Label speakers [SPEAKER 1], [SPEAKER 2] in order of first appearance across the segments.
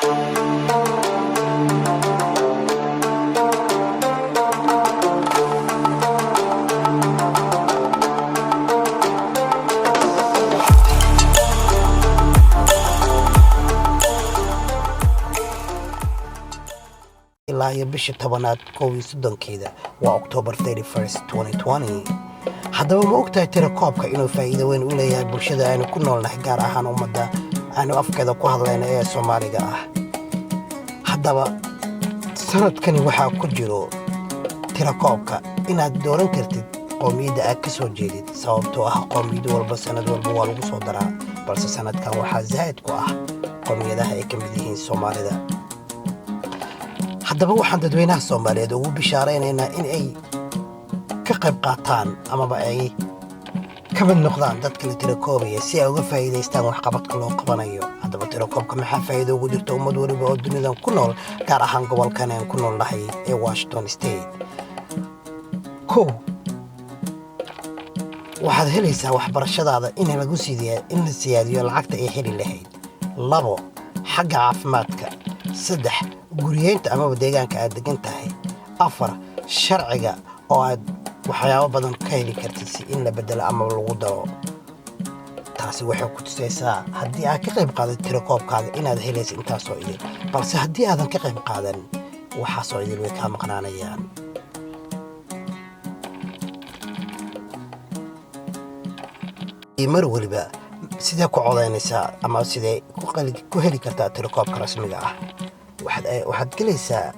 [SPEAKER 1] ilaa iyo bisha 10aad 31keeda waa October 31st 2020. haddaba ma ogtahay tirakoobka inuu faa'iido weyn u leeyahay bulshada aynu ku noolnahay, gaar ahaan ummadda aanu afkeeda ku hadlayna ee Soomaaliga ah? haddaba sanadkani waxaa ku jiro tirakoobka inaad dooran kartid qowmiyadda aad ka soo jeedid, sababtoo ah qowmiyad walba sanad walba waa lagu soo daraa, balse sanadkan waxaa zaa'id ku ah qowmiyadaha ay ka mid yihiin Soomaalida. haddaba waxaan dadweynaha Soomaaliyeed ugu bishaaraynaynaa in ay ka qayb qaataan amaba ay ka mid noqdaan dadka la tirakoobaya si ay uga faa'iidaystaan waxqabadka loo qabanayo. haddaba tirakoobka maxaa faa'iido ugu jirta ummad waliba oo dunidan ku nool, gaar ahaan gobolkan aan ku noolnahay ee Washington State? waxaad helaysaa waxbarashadaada in la siyaadiyo lacagta ay heli lahayd. 2 xagga caafimaadka. 3 guriyeynta amaba deegaanka aad degan tahay. 4 sharciga oo aad waxyaabo badan ka heli kartid si in la bedelo ama lagu daro. taasi waxay ku tusaysaa haddii aad ka qayb qaadatid tirakoobkaaga inaad helaysid intaasoo idin, balse haddii aadan ka qayb qaadan waxaasoo idin way kaa maqnaanayaan. mar waliba sidee ku codaynaysaa ama sidee ku heli kartaa tirakoobka rasmiga ah? waxaad gelaysaa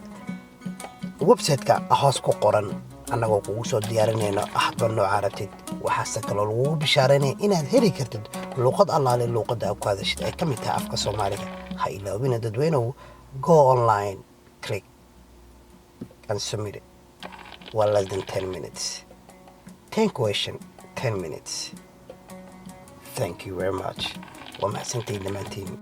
[SPEAKER 1] website-ka hoos ku qoran, annagoo kugu soo diyaarinayno hadba nooca rabtid. waxaase kaloo lagugu bishaaraynaya inaad heli kartid luuqad allaale luuqadda aad ku hadashid ay ka mid tahay afka Soomaaliga. ha ilaawina dadweynow, go online, click and submit it. waa less than 10 minutes. 10 question, 10 minutes. Thank you very much. waa mahadsantahay dhammaantiin.